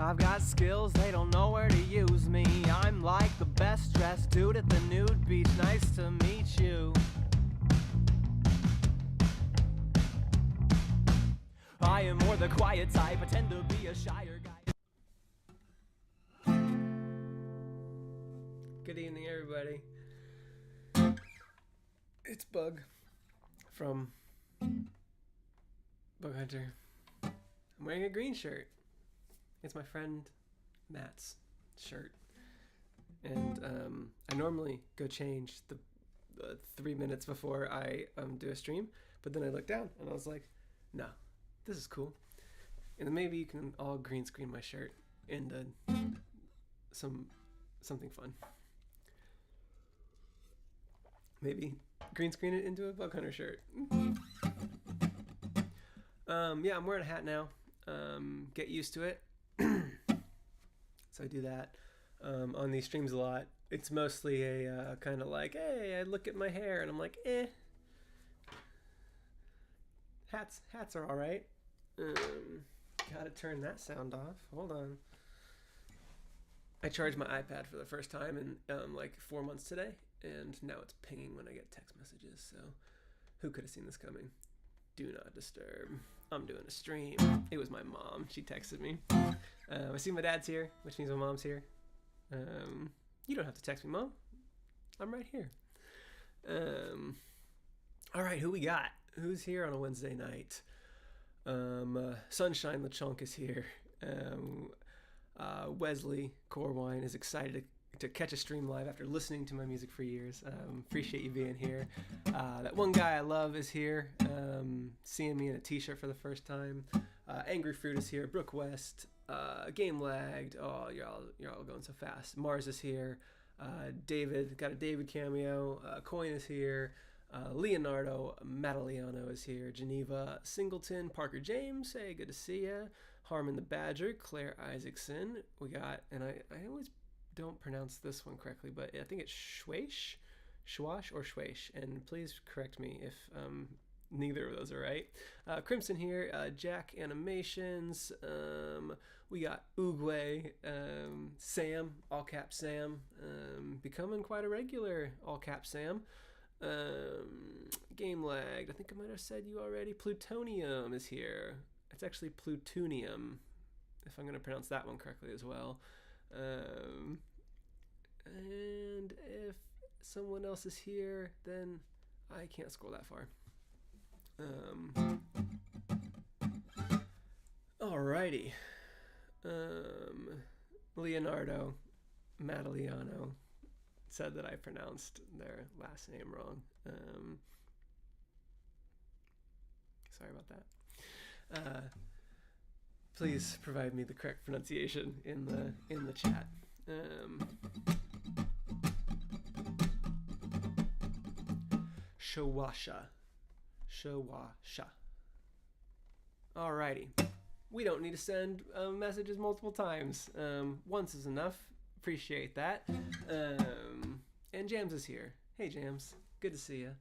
I've got skills, they don't know where to use me. I'm like the best dressed dude at the nude beach. Nice to meet you. I am more the quiet type, I tend to be a shyer guy. Good evening, everybody. It's Bug from Bug Hunter. I'm wearing a green shirt. It's my friend Matt's shirt. And I normally go change the 3 minutes before I do a stream, but then I looked down and I was like, no, this is cool. And then maybe you can all green screen my shirt into something fun. Maybe green screen it into a Bug Hunter shirt. Yeah, I'm wearing a hat now. Get used to it. So I do that on these streams a lot. It's mostly a kind of like, hey, I look at my hair and I'm like, eh. Hats are all right. Gotta turn that sound off. Hold on. I charged my iPad for the first time in like 4 months today, and now it's pinging when I get text messages. So who could have seen this coming? Do not disturb. I'm doing a stream. It was my mom. She texted me. I see my dad's here, which means my mom's here. You don't have to text me, Mom. I'm right here. All right, who we got? Who's here on a Wednesday night? Sunshine LeChunk is here. Wesley Corwine is excited to catch a stream live after listening to my music for years. Appreciate you being here. That one guy I love is here, seeing me in a t-shirt for the first time. Angry Fruit is here. Brooke West, Game Lagged. Oh, you're all going so fast. Mars is here. David, got a David cameo. Coin is here. Leonardo Mattaliano is here. Geneva Singleton, Parker James, hey, good to see ya. Harmon the Badger, Claire Isaacson. We got, and I always don't pronounce this one correctly, but I think it's Schwash or Schwash, and please correct me if neither of those are right. Crimson here, Jack Animations, we got Oogway, Sam, all cap Sam, becoming quite a regular, all cap Sam. Game Lagged, I think I might have said you already. Plutonium is here. It's actually Plutonium, if I'm going to pronounce that one correctly as well. And if someone else is here, then I can't scroll that far. Alrighty. Leonardo Mattaliano said that I pronounced their last name wrong. Sorry about that. Please provide me the correct pronunciation in the chat. Shawasha. Alrighty. We don't need to send messages multiple times. Once is enough. Appreciate that. And Jams is here. Hey Jams, good to see you.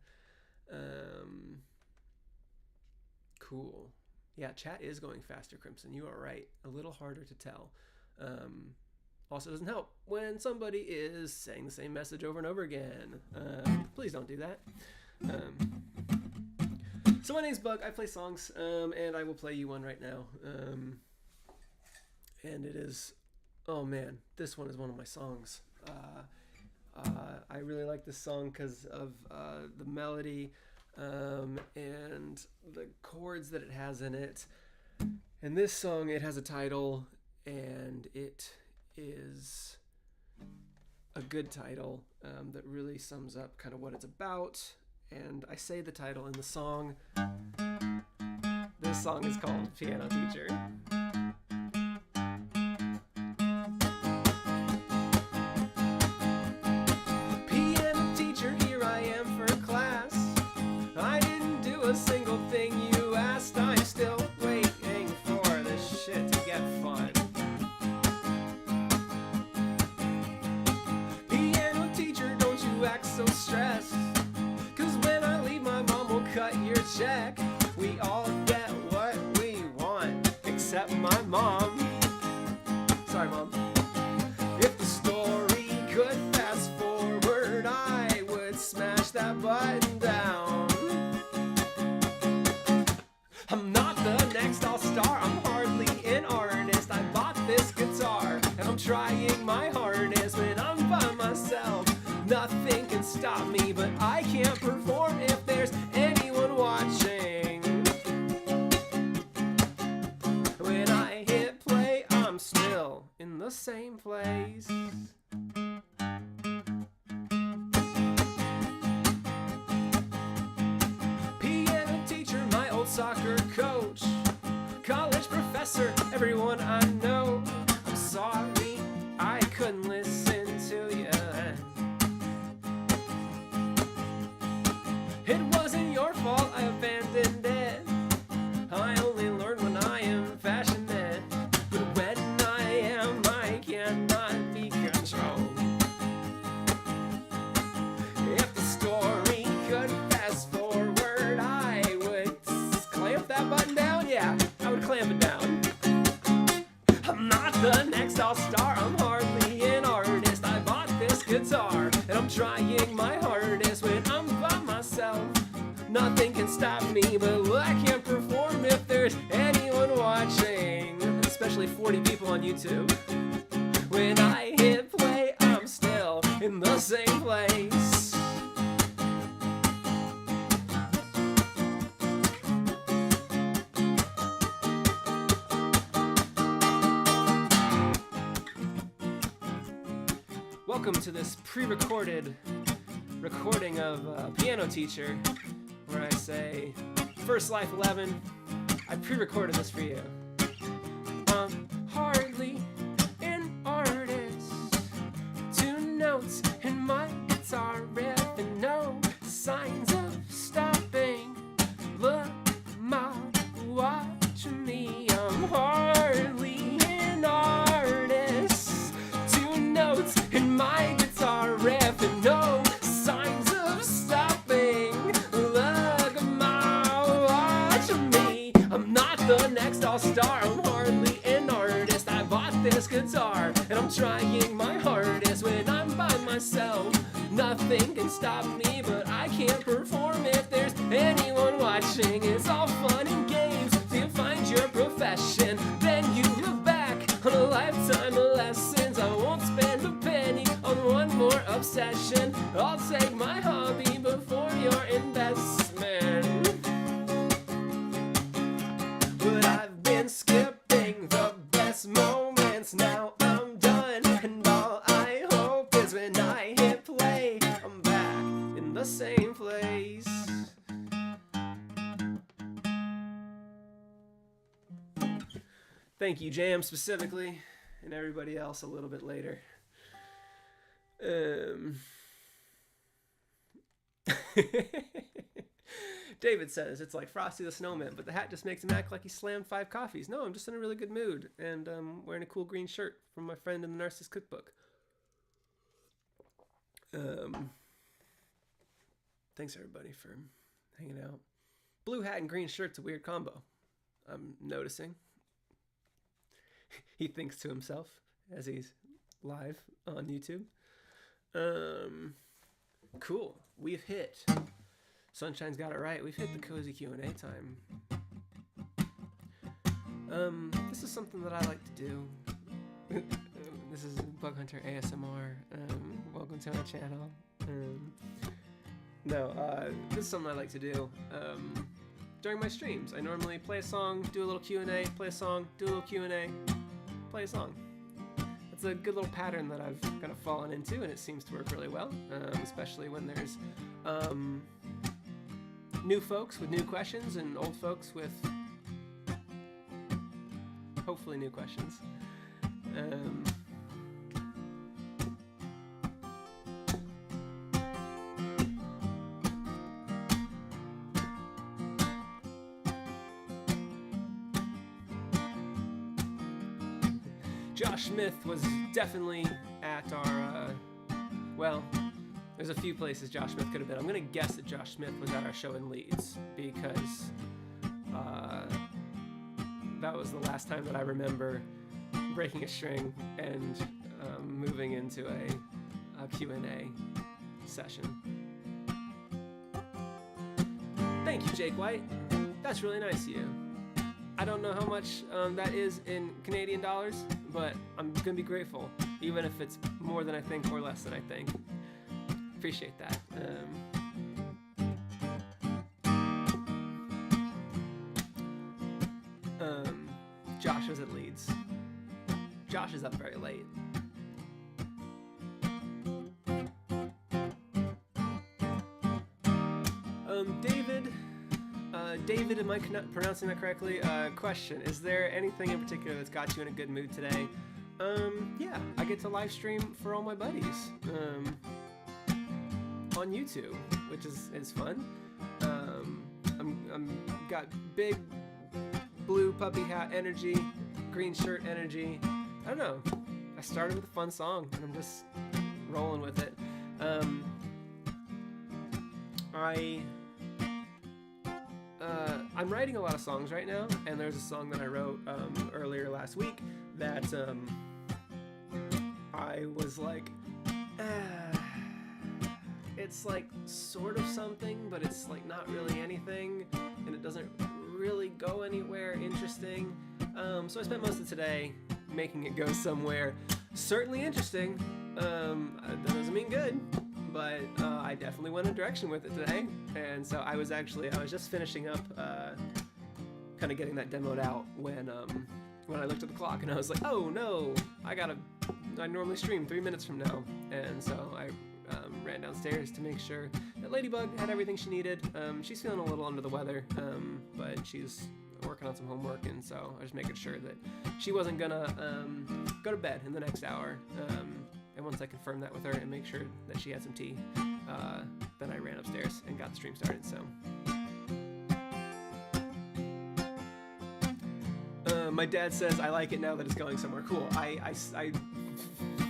Cool. Yeah, chat is going faster, Crimson. You are right. A little harder to tell. Also doesn't help when somebody is saying the same message over and over again. Please don't do that. So my name's Bug. I play songs, and I will play you one right now. And it is, oh man, this one is one of my songs. I really like this song because of the melody and the chords that it has in it. And this song, it has a title, and it is a good title that really sums up kind of what it's about. And I say the title in the song. This song is called Piano Teacher. Piano teacher, here I am for class. I didn't do a single thing you asked. I'm still waiting for this shit to get fun. Piano teacher, don't you act so stressed. Cut your check. We all get what we want, except my mom. same place. Piano teacher, my old soccer coach, college professor, everyone I know. I'm sorry I couldn't listen to you. It wasn't your fault, I abandoned it. I only learn when I am passionate, but when I am, I cannot be controlled. If the story could fast forward, I would clamp that button down. Yeah, I would clamp it down. I'm not the next all-star, I'm hardly an artist. I bought this guitar, and I'm trying my hardest when I'm by myself. Nothing can stop me, but I can't perform if there's anyone watching, especially 40 people on YouTube. When I hit play, I'm still in the same place. Welcome to this pre-recorded recording of Piano Teacher, where I say, First Life 11, I pre-recorded this for you. I'm hardly an artist. 2 notes in my guitar riff and no signs of stopping. Look, Mom, watch me. I'm hardly an artist. 2 notes in my guitar riff and no signs of stopping. The next all-star, I'm hardly an artist. I bought this guitar, and I'm trying my hardest when I'm by myself. Nothing can stop me, but I can't perform if there's anyone watching. It's all fun and games till you find your profession. Then you look back on a lifetime of lessons. I won't spend a penny on one more obsession. I'll take my hobby before your investment. But I've been skipping the best moments. Now I'm done, and all I hope is when I hit play, I'm back in the same place. Thank you, Jam, specifically, and everybody else a little bit later. David says, it's like Frosty the Snowman, but the hat just makes him act like he slammed 5 coffees. No, I'm just in a really good mood, and wearing a cool green shirt from my friend in the Narcissist Cookbook. Thanks, everybody, for hanging out. Blue hat and green shirt's a weird combo, I'm noticing. He thinks to himself as he's live on YouTube. Cool. We've hit... Sunshine's got it right. We've hit the cozy Q&A time. This is something that I like to do. This is Bug Hunter ASMR. Welcome to my channel. This is something I like to do during my streams. I normally play a song, do a little Q&A, play a song, do a little Q&A, play a song. It's a good little pattern that I've kind of fallen into, and it seems to work really well, especially when there's new folks with new questions and old folks with hopefully new questions. Josh Smith was definitely at our, well, there's a few places Josh Smith could have been. I'm going to guess that Josh Smith was at our show in Leeds, because that was the last time that I remember breaking a string and moving into a Q&A session. Thank you, Jake White. That's really nice of you. I don't know how much that is in Canadian dollars, but I'm going to be grateful, even if it's more than I think or less than I think. Appreciate that. Josh was at Leeds. Josh is up very late. David, am I pronouncing that correctly? Question, is there anything in particular that's got you in a good mood today? Yeah, I get to live stream for all my buddies on YouTube, which is fun. I'm got big blue puppy hat energy, green shirt energy. I don't know. I started with a fun song and I'm just rolling with it. I'm writing a lot of songs right now, and there's a song that I wrote earlier last week that I was like, it's like sort of something, but it's like not really anything, and it doesn't really go anywhere interesting. So I spent most of today making it go somewhere certainly interesting. That doesn't mean good, but I definitely went a direction with it today. And so I was just finishing up kind of getting that demoed out when I looked at the clock and I was like, oh no, I normally stream 3 minutes from now. And so I ran downstairs to make sure that Ladybug had everything she needed. She's feeling a little under the weather, but she's working on some homework, and so I was making sure that she wasn't gonna go to bed in the next hour. And once I confirmed that with her and make sure that she had some tea, then I ran upstairs and got the stream started. So my dad says I like it now that it's going somewhere cool. I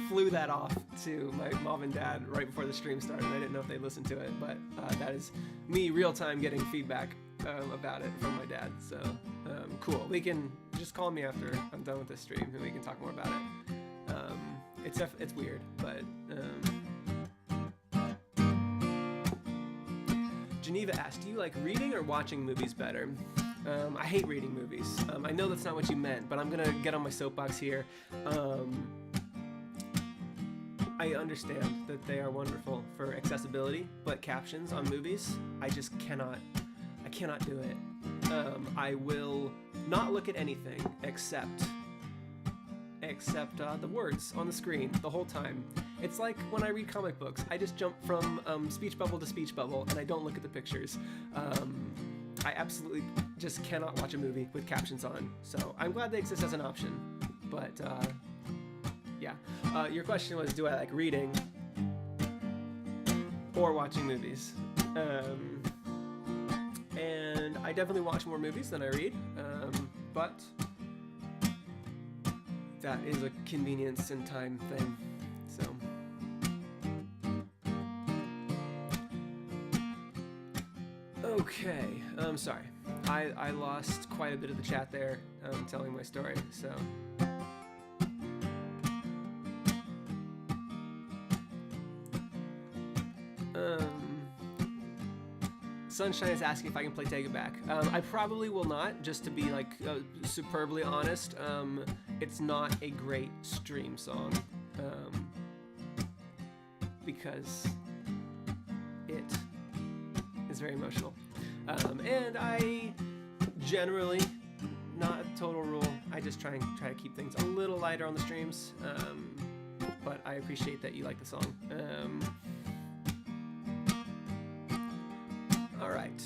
flew that off to my mom and dad right before the stream started. I didn't know if they listened to it, but that is me real time getting feedback about it from my dad. So cool. We can just call me after I'm done with this stream and we can talk more about it. It's weird, but Geneva asked, do you like reading or watching movies better? I hate reading movies. I know that's not what you meant, but I'm gonna get on my soapbox here. I understand that they are wonderful for accessibility, but captions on movies, I cannot do it. I will not look at anything except the words on the screen the whole time. It's like when I read comic books, I just jump from speech bubble to speech bubble and I don't look at the pictures. I absolutely just cannot watch a movie with captions on, so I'm glad they exist as an option. But yeah, your question was, do I like reading or watching movies? And I definitely watch more movies than I read, but that is a convenience and time thing, so. Okay, sorry. I lost quite a bit of the chat there telling my story, so. Sunshine is asking if I can play Take It Back. I probably will not, just to be like superbly honest. It's not a great stream song because it is very emotional. And I generally, not a total rule, I just try to keep things a little lighter on the streams. But I appreciate that you like the song. All right.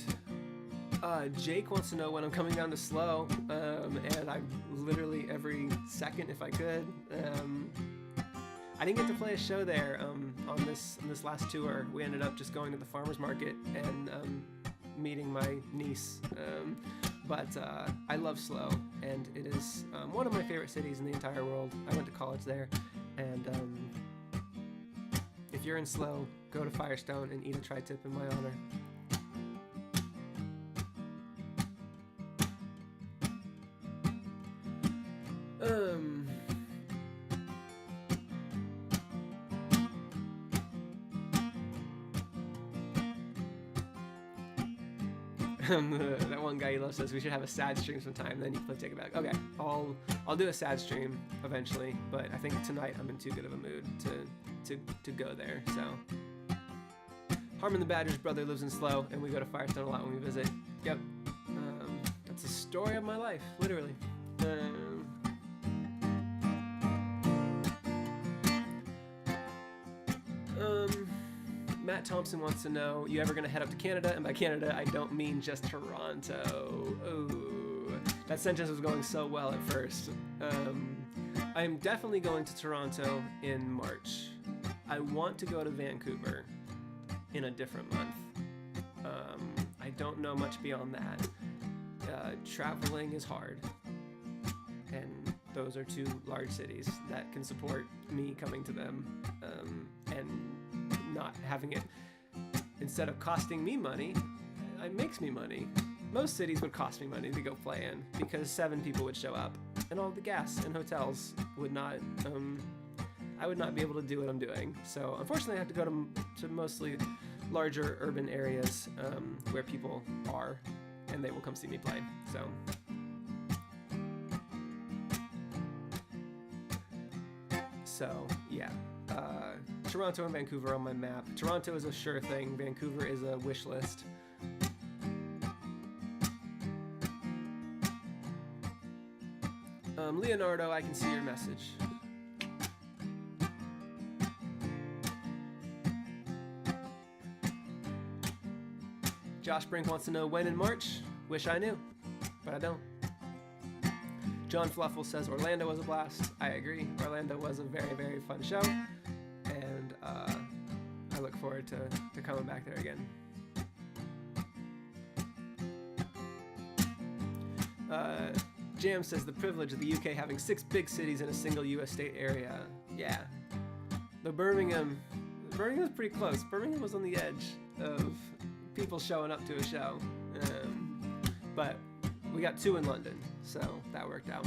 Jake wants to know when I'm coming down to Slow, and I'm literally every second if I could. I didn't get to play a show there on this last tour. We ended up just going to the farmer's market and meeting my niece. But I love Slow, and it is one of my favorite cities in the entire world. I went to college there, and if you're in Slow, go to Firestone and eat a tri-tip in my honor. That one guy you love says we should have a sad stream sometime, then you play Take It Back. Okay, I'll do a sad stream eventually, but I think tonight I'm in too good of a mood to go there. So Harmon the Badger's brother lives in Slow, and we go to Firestone a lot when we visit. Yep, that's the story of my life, literally. Matt Thompson wants to know, you ever going to head up to Canada? And by Canada, I don't mean just Toronto. Ooh, that sentence was going so well at first. I'm definitely going to Toronto in March. I want to go to Vancouver in a different month. I don't know much beyond that. Traveling is hard, and those are two large cities that can support me coming to them, and not having it, instead of costing me money, it makes me money. Most cities would cost me money to go play in because 7 people would show up, and all the gas and hotels would not, I would not be able to do what I'm doing. So unfortunately I have to go to mostly larger urban areas where people are, and they will come see me play. So yeah, Toronto and Vancouver on my map. Toronto is a sure thing. Vancouver is a wish list. Leonardo, I can see your message. Josh Brink wants to know when in March. Wish I knew, but I don't. John Fluffle says Orlando was a blast. I agree. Orlando was a very, very fun show, and I look forward to coming back there again. Jam says the privilege of the UK having 6 big cities in a single US state area. Yeah. The Birmingham's pretty close. Birmingham was on the edge of people showing up to a show. But we got 2 in London, so that worked out.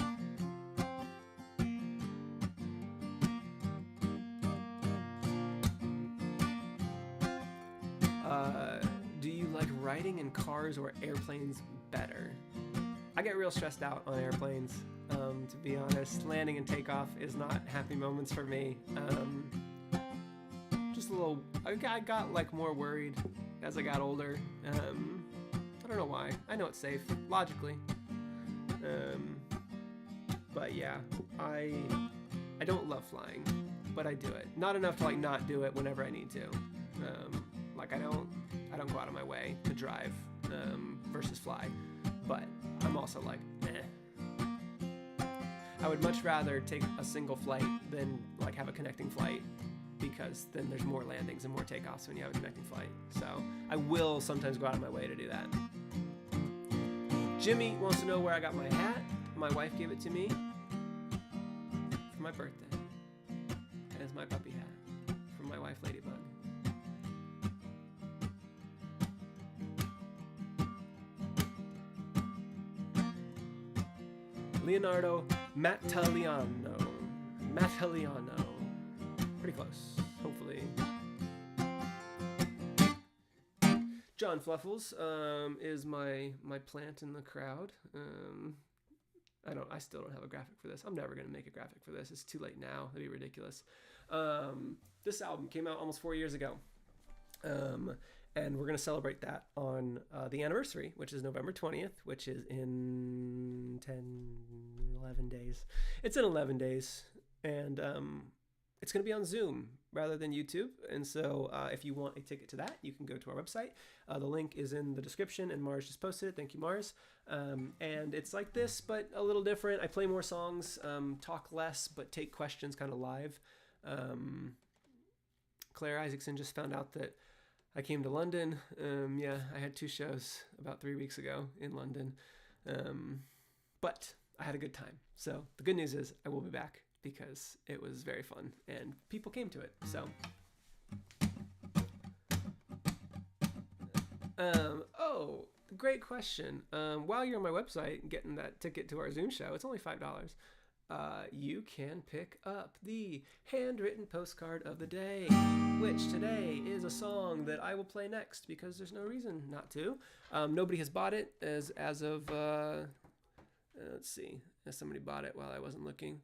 Do you like riding in cars or airplanes better? I get real stressed out on airplanes, to be honest. Landing and takeoff is not happy moments for me. Just a little, I got like more worried as I got older. I don't know why. I know it's safe, logically. But yeah, I don't love flying, but I do it. Not enough to like not do it whenever I need to. Like I don't go out of my way to drive versus fly, but I'm also like, I would much rather take a single flight than like have a connecting flight, because then there's more landings and more takeoffs when you have a connecting flight. So I will sometimes go out of my way to do that. Jimmy wants to know where I got my hat. My wife gave it to me for my birthday. And it's my puppy hat from my wife, Ladybug. Leonardo Mattaliano. Pretty close, hopefully. John Fluffles is my plant in the crowd. I still don't have a graphic for this. I'm never gonna make a graphic for this. It's too late now. That'd be ridiculous. This album came out almost 4 years ago. And we're gonna celebrate that on the anniversary, which is November 20th, which is in 11 days. It's in 11 days. And it's going to be on Zoom rather than YouTube. And so if you want a ticket to that, you can go to our website. The link is in the description, and Mars just posted it. Thank you, Mars. And it's like this, but a little different. I play more songs, talk less, but take questions kind of live. Claire Isaacson just found out that I came to London. Yeah, I had 2 shows about 3 weeks ago in London. But I had a good time. So the good news is I will be back, because it was very fun and people came to it. So, oh, great question. While you're on my website getting that ticket to our Zoom show, it's only $5. You can pick up the handwritten postcard of the day, which today is a song that I will play next because there's no reason not to. Nobody has bought it as of, let's see, has somebody bought it while I wasn't looking?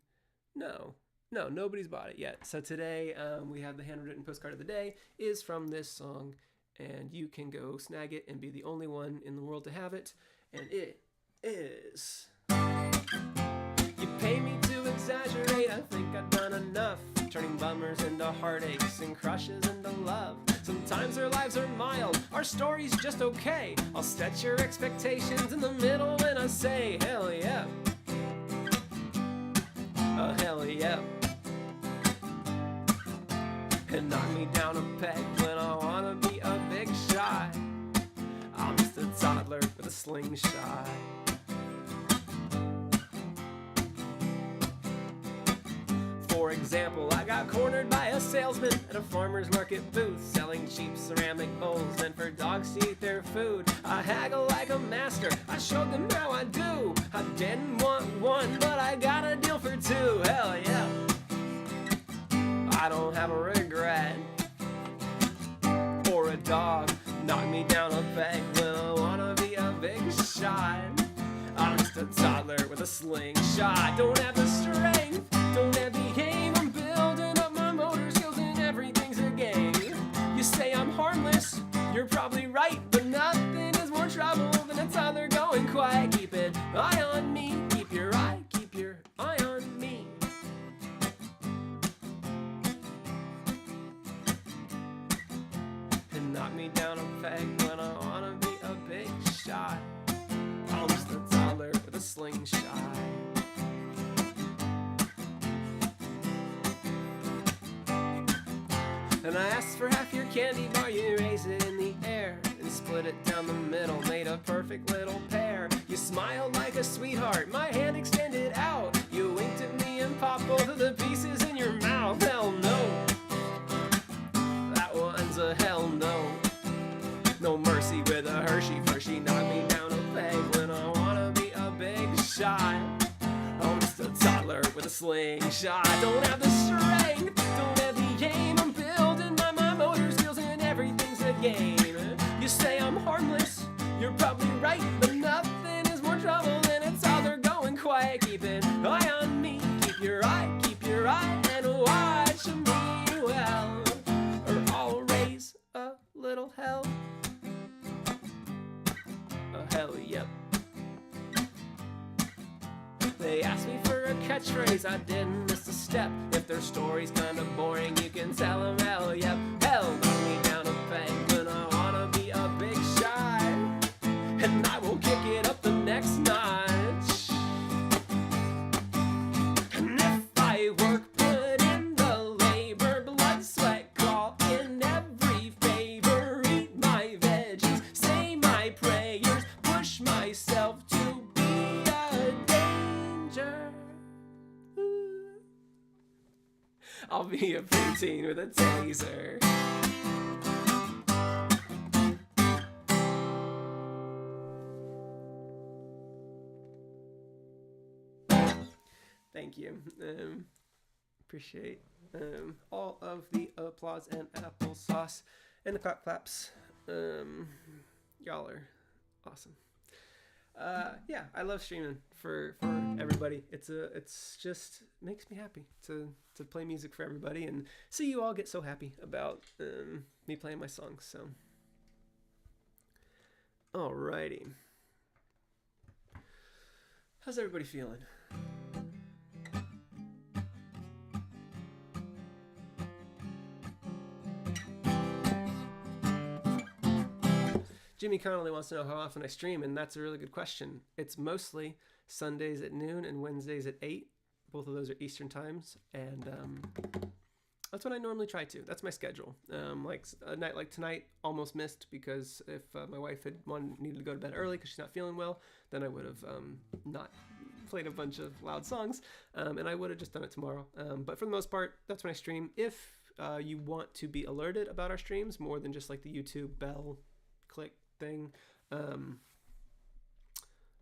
No, nobody's bought it yet. So today we have the handwritten postcard of the day is from this song, and you can go snag it and be the only one in the world to have it. And it is... You pay me to exaggerate, I think I've done enough. turning bummers into heartaches and crushes into love. Sometimes our lives are mild, our story's just okay. I'll set your expectations in the middle and I say, hell yeah. Oh, hell yeah. And knock me down a peg when I wanna be a big shot. I'm just a toddler with a slingshot. For example, I got cornered by a salesman at a farmer's market booth, selling cheap ceramic bowls meant for dogs to eat their food. I haggle like a master, I showed them how I do. I didn't want one, but I got a deal for two. Hell yeah. I don't have a regret. Or a dog knock me down a peg when I wanna be a big shot. I'm just a toddler with a slingshot. Don't have the strength, don't have the aim. I'm building up my motor skills and everything's a game. You say I'm harmless, you're probably right, but nothing is more trouble than a toddler going quiet. Keep an eye on me, keep your eye on me. And knock me down a peg when I wanna be a big shot. I'm just a toddler with a slingshot. And I asked for half your candy bar, you raise it in the air and split it down the middle, made a perfect little pair. You smiled like a sweetheart, my hand extended out. You winked at me and popped both of the pieces in your mouth. Hell no, that one's a hell no. No mercy with a Hershey. First she knocked me down a peg when I wanna be a big shot. I'm just a toddler with a slingshot. Don't have the strength, don't have the aim. I'm building my motor skills and everything's a game. You say I'm harmless, you're probably right, but nothing is more trouble than a toddler going quiet. Keep an eye on me, keep your eye and watch me well, or I'll raise a little hell. Hell yep. They asked me for a catchphrase, I didn't miss a step. If their story's kinda boring, you can tell them hell yep. Hell, knock me down a peg when I wanna be a big shot, and I will kick it up the next notch. And if I work, put in the labor, blood, sweat, call in every favor, eat my veggies, say my prayers, push myself to be a danger. I'll be a preteen with a taser. Thank you. Appreciate all of the applause and applesauce and the clap claps. Y'all are awesome. Yeah, I love streaming for everybody. It's just makes me happy to play music for everybody and see you all get so happy about me playing my songs. So, alrighty, how's everybody feeling? Jimmy Connolly wants to know how often I stream, and that's a really good question. It's mostly Sundays at noon and Wednesdays at 8. Both of those are Eastern times, and that's what I normally try to. That's my schedule. Like a night like tonight, almost missed because if my wife had needed to go to bed early because she's not feeling well, then I would have not played a bunch of loud songs, and I would have just done it tomorrow. But for the most part, that's when I stream. If you want to be alerted about our streams more than just like the YouTube bell click thing,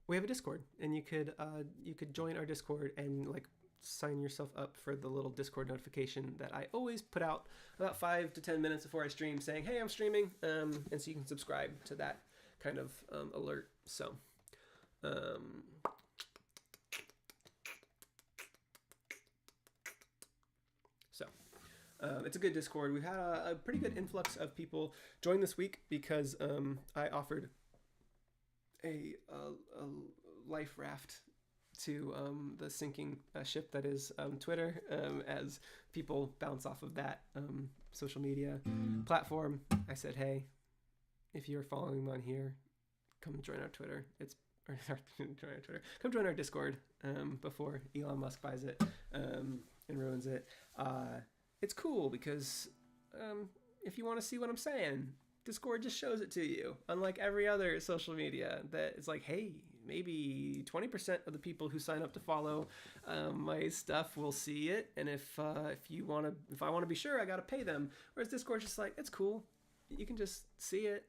we have a Discord, and you could join our Discord and like sign yourself up for the little Discord notification that I always put out about 5 to 10 minutes before I stream, saying, hey, I'm streaming, and so you can subscribe to that kind of alert. So it's a good Discord. We've had a pretty good influx of people join this week because I offered a life raft to the sinking ship that is Twitter, as people bounce off of that social media platform. I said, hey, if you're following me on here, come join our Twitter. Come join our Discord before Elon Musk buys it and ruins it. It's cool because if you want to see what I'm saying, Discord just shows it to you. Unlike every other social media, that it's like, hey, maybe 20% of the people who sign up to follow my stuff will see it, and if I want to be sure, I got to pay them. Whereas Discord's just like, it's cool. You can just see it.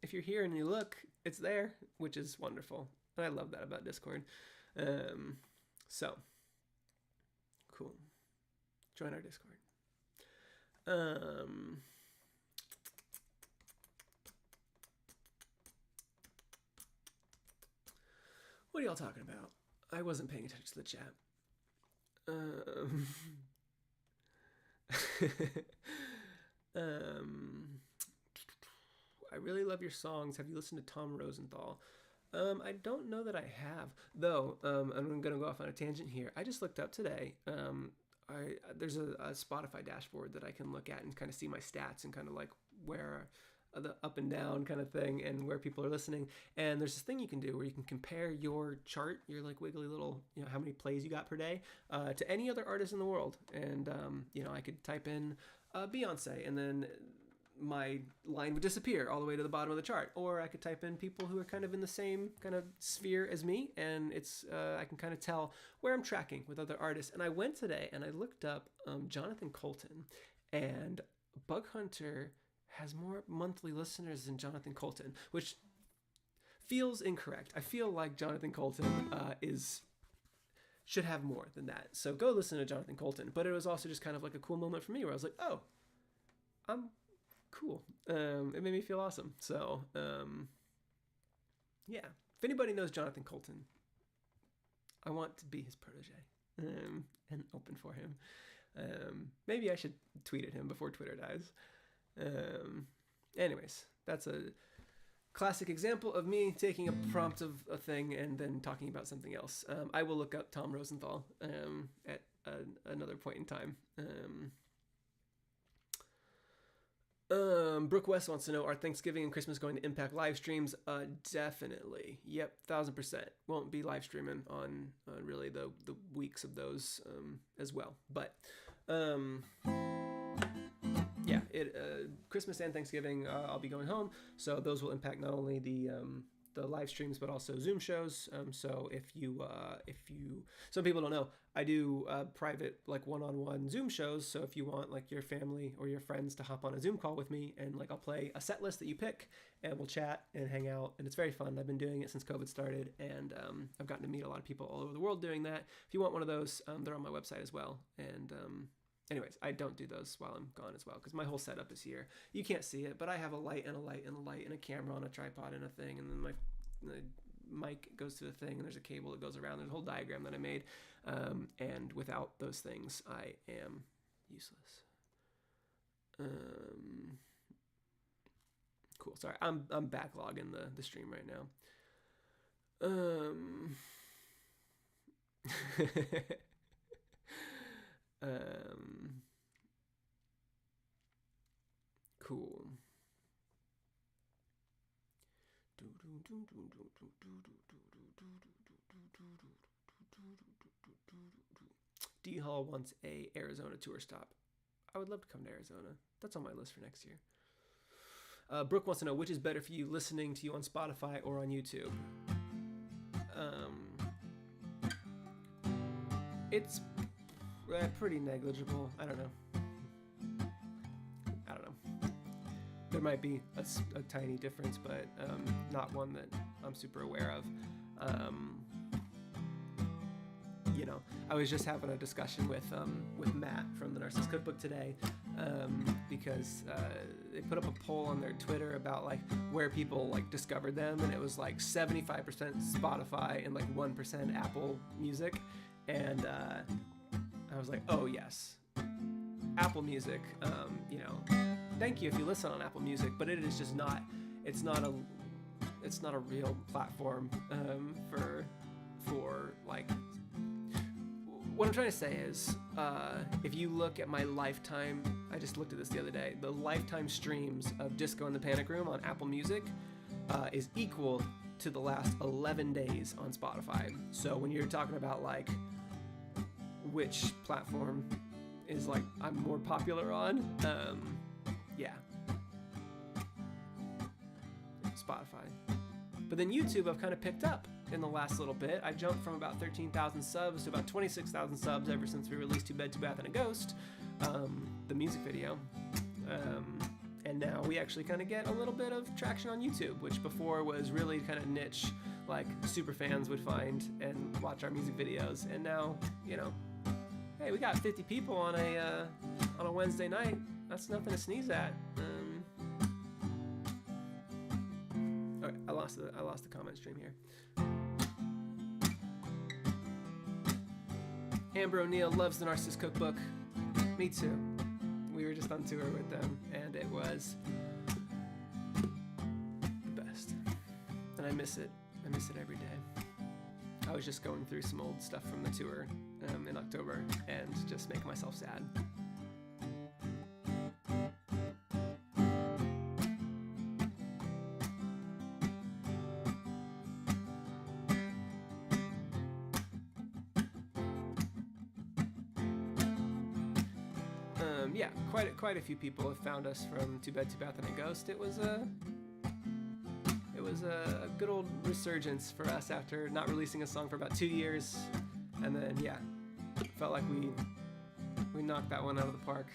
If you're here and you look, it's there, which is wonderful. And I love that about Discord. So, cool. Join our Discord. What are y'all talking about? I wasn't paying attention to the chat. I really love your songs. Have you listened to Tom Rosenthal? I don't know that I have, though. I'm gonna go off on a tangent here. I just looked up today. There's a Spotify dashboard that I can look at and kind of see my stats and kind of like where the up and down kind of thing and where people are listening. And there's this thing you can do where you can compare your chart, your like wiggly little, how many plays you got per day, to any other artist in the world. And I could type in Beyonce, and then my line would disappear all the way to the bottom of the chart. Or I could type in people who are kind of in the same kind of sphere as me, and it's I can kind of tell where I'm tracking with other artists. And I went today and I looked up Jonathan Colton, and Bug Hunter has more monthly listeners than Jonathan Colton, which feels incorrect. I feel like Jonathan Colton should have more than that. So go listen to Jonathan Colton. But it was also just kind of like a cool moment for me where I was like, oh, I'm cool. It made me feel awesome. So yeah, if anybody knows Jonathan Colton, I want to be his protege and open for him. Maybe I should tweet at him before Twitter dies. Anyways, that's a classic example of me taking a prompt of a thing and then talking about something else. I will look up Tom Rosenthal at another point in time. Brooke West wants to know, are Thanksgiving and Christmas going to impact live streams? Definitely. Yep, 1,000%. Won't be live streaming on really the weeks of those as well. But yeah, Christmas and Thanksgiving I'll be going home, so those will impact not only the live streams but also Zoom shows. So if you some people don't know, I do private like one-on-one Zoom shows. So if you want like your family or your friends to hop on a Zoom call with me, and like I'll play a set list that you pick and we'll chat and hang out, and it's very fun. I've been doing it since COVID started, and I've gotten to meet a lot of people all over the world doing that. If you want one of those, they're on my website as well. And anyways, I don't do those while I'm gone as well, because my whole setup is here. You can't see it, but I have a light and a light and a light and a camera on a tripod and a thing, and then the mic goes to the thing, and there's a cable that goes around. There's a whole diagram that I made, and without those things, I am useless. Cool. Sorry, I'm backlogging the stream right now. Cool. D-Hall wants a Arizona tour stop. I would love to come to Arizona. That's on my list for next year. Brooke wants to know, which is better for you, listening to you on Spotify or on YouTube? It's pretty negligible. I don't know. There might be a tiny difference, but not one that I'm super aware of. I was just having a discussion with Matt from the Narcissist Cookbook today, because they put up a poll on their Twitter about like where people like discovered them, and it was like 75% Spotify and like 1% Apple Music, and I was like, oh yes, Apple Music. Thank you if you listen on Apple Music, but it is just not. It's not a real platform for for like, what I'm trying to say is, if you look at my lifetime, I just looked at this the other day, the lifetime streams of Disco in the Panic Room on Apple Music is equal to the last 11 days on Spotify. So when you're talking about like which platform is like I'm more popular on, yeah, Spotify. But then YouTube I've kind of picked up in the last little bit. I jumped from about 13,000 subs to about 26,000 subs ever since we released Two Bed, Two Bath, and a Ghost, the music video. And now we actually kind of get a little bit of traction on YouTube, which before was really kind of niche, like super fans would find and watch our music videos. And now, you know, hey, we got 50 people on a Wednesday night. That's nothing to sneeze at. Okay, I lost the comment stream here. Amber O'Neill loves the Narcissist Cookbook. Me too. We were just on tour with them, and it was the best. And I miss it. I miss it every day. I was just going through some old stuff from the tour in October and just making myself sad. Yeah, quite a few people have found us from Two Bed, Two Bath, and a Ghost. It was a good old resurgence for us after not releasing a song for about 2 years, and then yeah, felt like we knocked that one out of the park.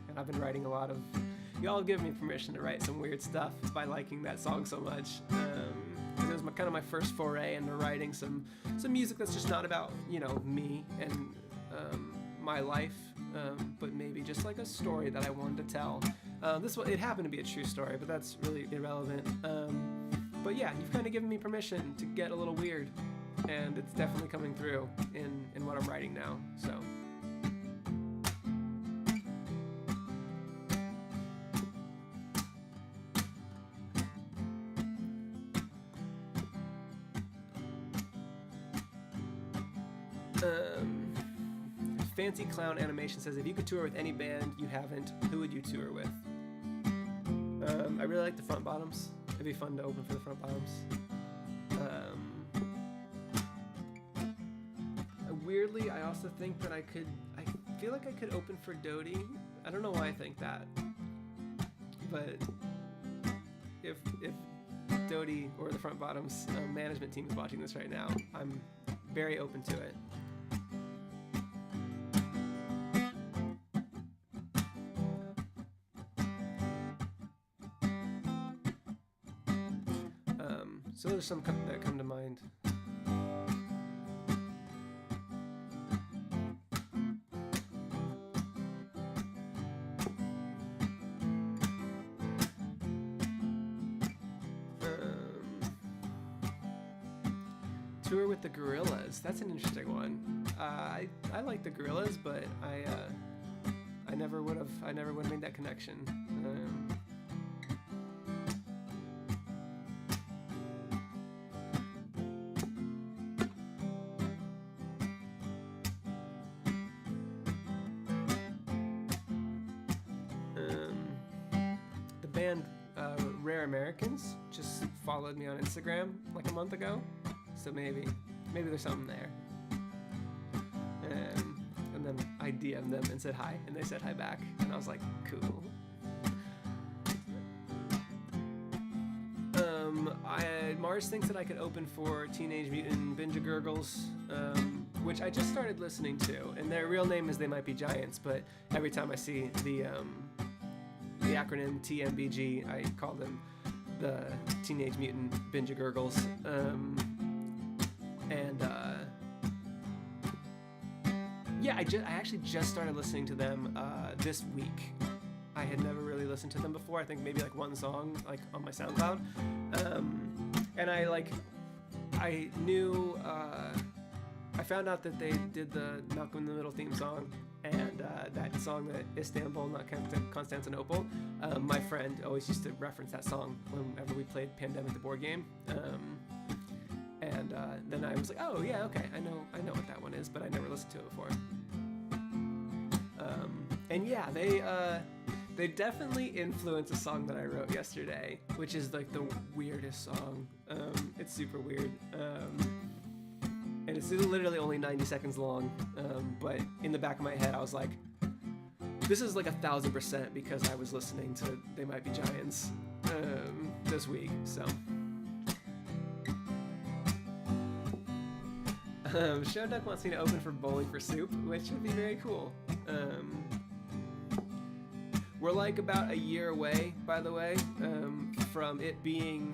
And I've been writing a lot of. Y'all give me permission to write some weird stuff by liking that song so much. It was kind of my first foray into writing some music that's just not about, you know, me and my life. But maybe just like a story that I wanted to tell. It happened to be a true story, but that's really irrelevant. But yeah, you've kind of given me permission to get a little weird, and it's definitely coming through in what I'm writing now. So. Fancy Clown Animation says, if you could tour with any band you haven't, who would you tour with? I really like the Front Bottoms. It'd be fun to open for the Front Bottoms. Weirdly, I also think that I feel like I could open for Dodie. I don't know why I think that. But if Dodie or the Front Bottoms management team is watching this right now, I'm very open to it. So there's some that come to mind. Tour with the Gorillas. That's an interesting one. I like the Gorillas, but I never would have made that connection. Rare Americans just followed me on Instagram like a month ago, so maybe there's something there. And then I DM'd them and said hi, and they said hi back, and I was like, cool. Mars thinks that I could open for Teenage Mutant Ninja Gurgles, which I just started listening to, and their real name is They Might Be Giants, but every time I see the acronym TMBG, I call them the Teenage Mutant Ninja Gurgles. Yeah, I actually just started listening to them this week. I had never really listened to them before. I think maybe like one song like on my SoundCloud. And I knew, I found out that they did the Malcolm in the Middle theme song, and that song, that Istanbul, not Constantinople. My friend always used to reference that song whenever we played Pandemic the board game. And then I was like, oh yeah, okay, I know what that one is, but I never listened to it before. And yeah, they definitely influenced a song that I wrote yesterday, which is like the weirdest song. It's super weird. And it's literally only 90 seconds long. But in the back of my head, I was like, this is like 1,000% because I was listening to They Might Be Giants this week, so. Show Duck wants me to open for Bowling for Soup, which would be very cool. We're like about a year away, by the way, from it being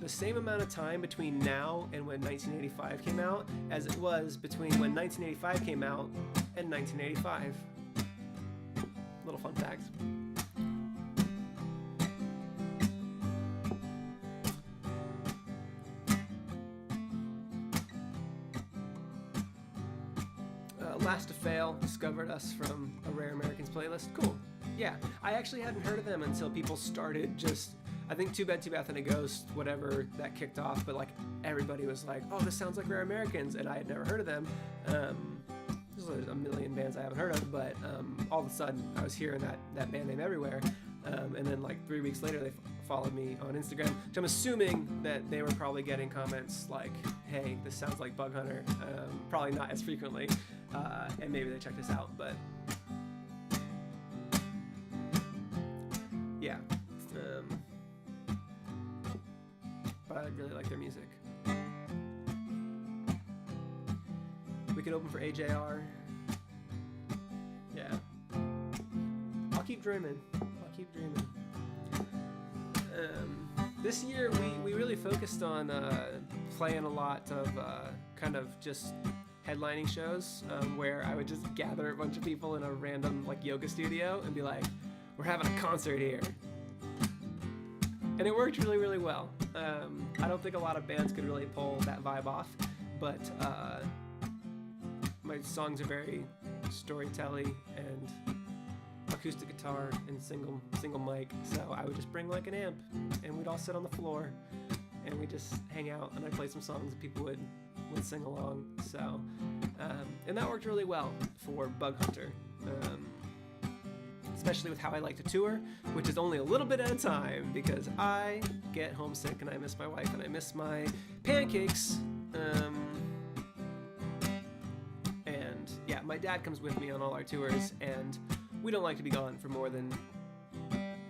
the same amount of time between now and when 1985 came out as it was between when 1985 came out and 1985. Little fun fact. Last to Fail discovered us from a Rare Americans playlist. Cool. Yeah, I actually hadn't heard of them until people started just, I think Too Bad, Too Bad and a Ghost, whatever, that kicked off, but like everybody was like, oh, this sounds like Rare Americans, and I had never heard of them. There's a million bands I haven't heard of, but all of a sudden I was hearing that band name everywhere. And then like 3 weeks later they followed me on Instagram, which I'm assuming that they were probably getting comments like, hey, this sounds like Bug Hunter. Probably not as frequently, and maybe they checked this out, but yeah. But I really like their music. We could open for AJR. Yeah. I'll keep dreaming. This year we really focused on playing a lot of kind of just headlining shows where I would just gather a bunch of people in a random like yoga studio and be like, we're having a concert here. And it worked really, really well. I don't think a lot of bands could really pull that vibe off, but my songs are very storytelling and acoustic guitar and single mic, so I would just bring like an amp and we'd all sit on the floor and we'd just hang out and I'd play some songs and people would sing along, so and that worked really well for Bug Hunter, especially with how I like to tour, which is only a little bit at a time because I get homesick and I miss my wife and I miss my pancakes, and yeah, my dad comes with me on all our tours and we don't like to be gone for more than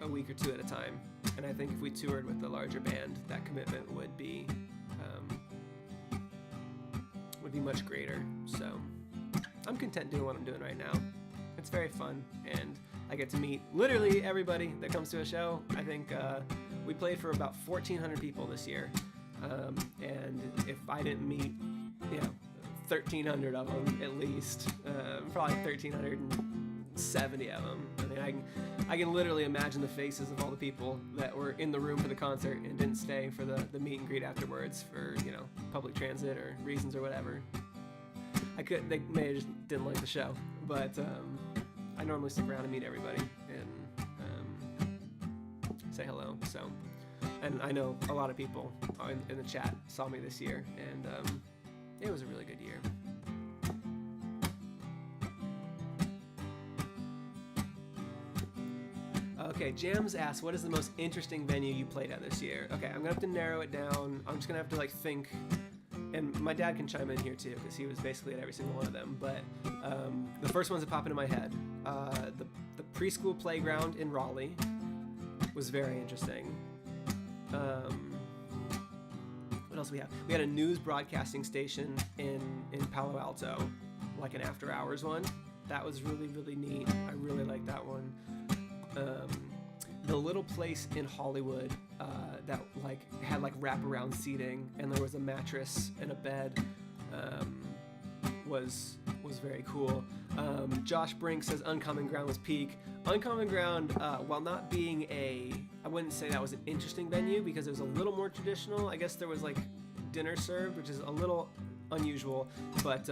a week or two at a time. And I think if we toured with a larger band, that commitment would be much greater. So I'm content doing what I'm doing right now. It's very fun, and I get to meet literally everybody that comes to a show. I think we played for about 1,400 people this year, and if I didn't meet, 1,300 of them at least, probably 1,370 of them. I mean, I can literally imagine the faces of all the people that were in the room for the concert and didn't stay for the meet and greet afterwards for, public transit or reasons or whatever. They may have just didn't like the show, but I normally stick around and meet everybody and say hello. So, and I know a lot of people in the chat saw me this year, and it was a really good year. Okay, Jams asks, what is the most interesting venue you played at this year? Okay, I'm gonna have to narrow it down. I'm just gonna have to think, and my dad can chime in here too, because he was basically at every single one of them, but the first ones that pop into my head, the preschool playground in Raleigh was very interesting. What else do we have? We had a news broadcasting station in Palo Alto, like an after hours one. That was really, really neat. I really liked that one. The little place in Hollywood that had wraparound seating and there was a mattress and a bed was very cool. Josh Brink says Uncommon Ground was peak. Uncommon Ground, while not being I wouldn't say that was an interesting venue because it was a little more traditional. I guess there was dinner served, which is a little unusual, but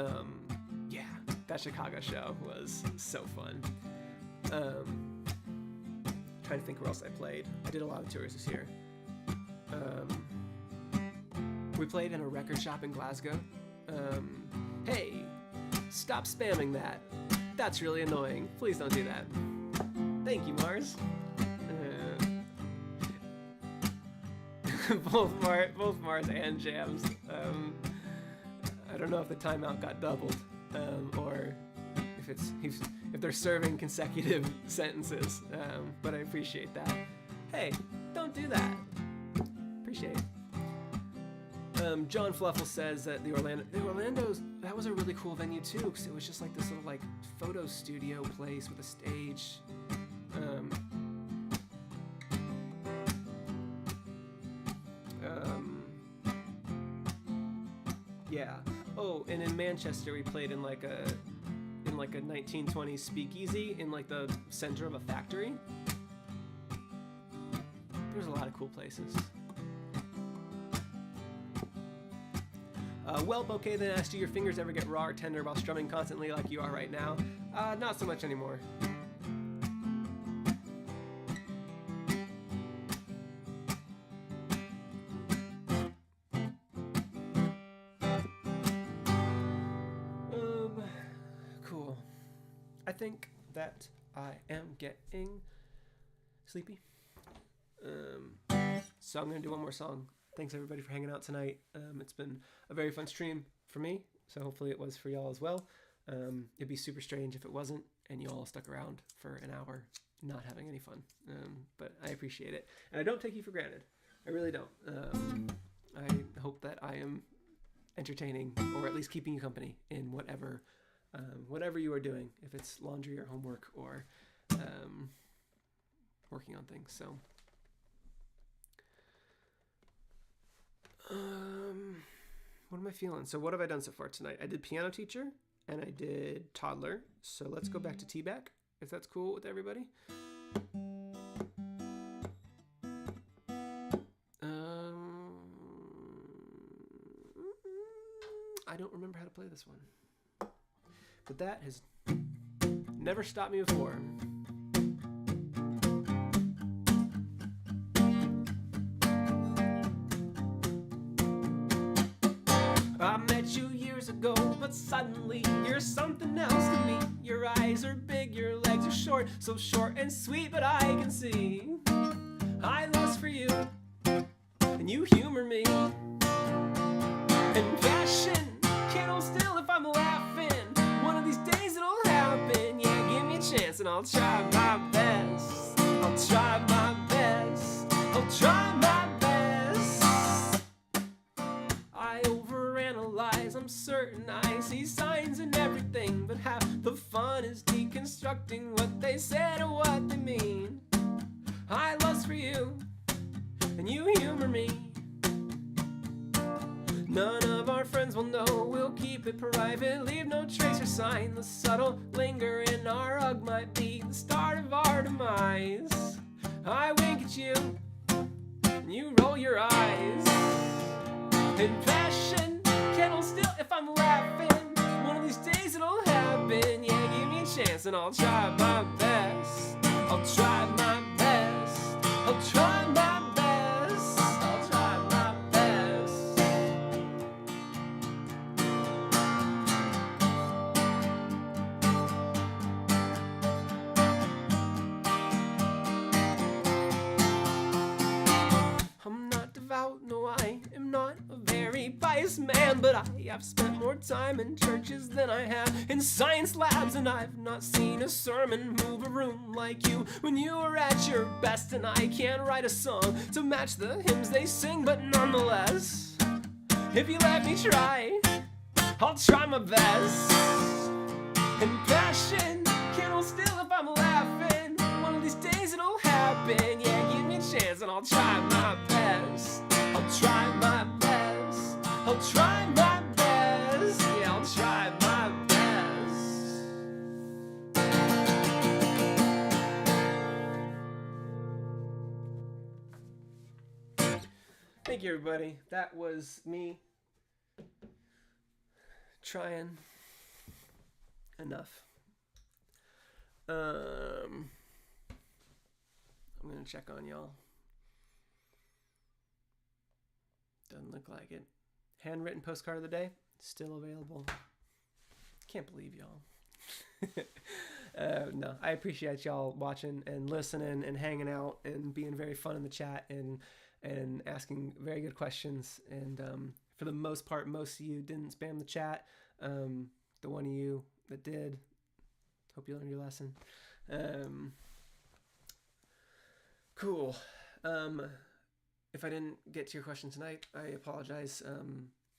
yeah, that Chicago show was so fun. Trying to think where else I played. I did a lot of tours this year. We played in a record shop in Glasgow. Hey, stop spamming that. That's really annoying. Please don't do that. Thank you, Mars. Both Mars and Jams. I don't know if the timeout got doubled, or if they're serving consecutive sentences. But I appreciate that. Hey, don't do that. Appreciate it. John Fluffle says that the Orlando's, that was a really cool venue too, because it was just like this little like photo studio place with a stage. Yeah. Oh, and in Manchester we played in like a 1920s speakeasy in like the center of a factory. There's a lot of cool places. Welp, okay then asked, do your fingers ever get raw or tender while strumming constantly like you are right now? Not so much anymore. Cool. I think that I am getting sleepy. So I'm gonna do one more song. Thanks everybody for hanging out tonight. It's been a very fun stream for me, so hopefully it was for y'all as well. It'd be super strange if it wasn't and you all stuck around for an hour not having any fun. But I appreciate it. And I don't take you for granted. I really don't. I hope that I am entertaining, or at least keeping you company in whatever you are doing, if it's laundry or homework or working on things. So what am I feeling? So what have I done so far tonight? I did piano teacher and I did toddler. So let's go back to T-back, if that's cool with everybody. I don't remember how to play this one, but that has never stopped me before. I met you years ago, but suddenly you're something else to me. Your eyes are big, your legs are short, so short and sweet, but I can see I lust for you, and you humor me. And passion can't hold still if I'm laughing. One of these days it'll happen. Yeah, give me a chance and I'll try my best. I'll try my best. I'll try my best. I overanalyze, I'm certain I see signs in everything, but half the fun is deconstructing what they said or what they mean. I lust for you, and you humor me. None of our friends will know, we'll keep it private, leave no trace or sign. The subtle linger in our hug might be the start of our demise. I wink at you, and you roll your eyes. And passion can't hold still if I'm laughing. One of these days it'll happen. Yeah, give me a chance and I'll try my best. I'll try my best. I'll try my best. I'll try my best. I'm not devout, no, I am not a very pious man, but I have spent more time in churches than I have in science labs, and I've not seen a sermon move a room like you when you were at your best. And I can't write a song to match the hymns they sing, but nonetheless, if you let me try, I'll try my best. And passion can't hold still if I'm laughing. One of these days it'll happen. Yeah, give me a chance and I'll try my best. I'll try my best. I'll try my best. Yeah, I'll try my best. Thank you, everybody. That was me trying enough. I'm gonna check on y'all. Doesn't look like it. handwritten postcard of the day, still available. Can't believe y'all. No, I appreciate y'all watching and listening and hanging out and being very fun in the chat and asking very good questions. And for the most part, most of you didn't spam the chat. The one of you that did, hope you learned your lesson. Cool. If I didn't get to your question tonight, I apologize.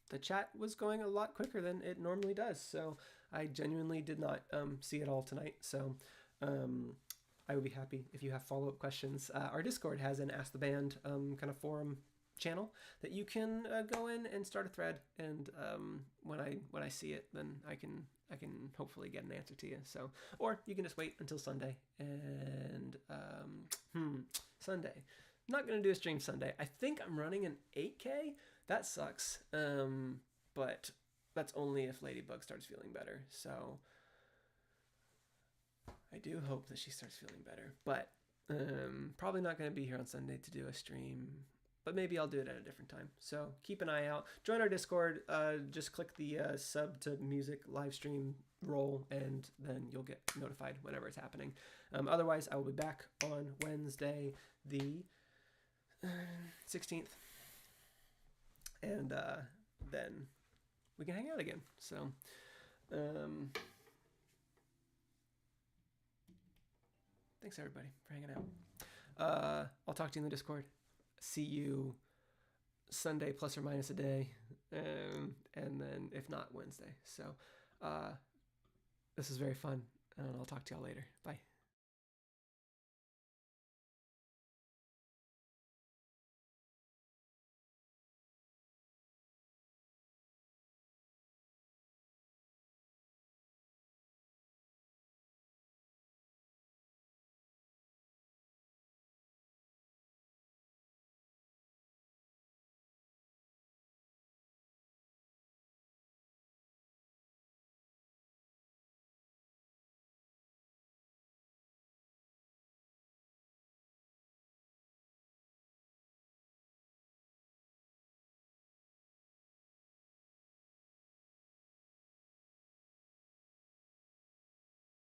The chat was going a lot quicker than it normally does, so I genuinely did not see it all tonight. So I would be happy if you have follow-up questions. Our Discord has an Ask the Band kind of forum channel that you can go in and start a thread, and when I see it, then I can hopefully get an answer to you. So, or you can just wait until Sunday. And Sunday, I'm not gonna do a stream Sunday. I think I'm running an 8K. That sucks. But that's only if Ladybug starts feeling better. So I do hope that she starts feeling better. But probably not gonna be here on Sunday to do a stream. But maybe I'll do it at a different time. So keep an eye out. Join our Discord. Just click the sub to music live stream role, and then you'll get notified whenever it's happening. Otherwise, I will be back on Wednesday, the 16th. And then we can hang out again. So thanks, everybody, for hanging out. I'll talk to you in the Discord. See you Sunday plus or minus a day, and then if not, Wednesday. So this is very fun, and I'll talk to y'all later. Bye.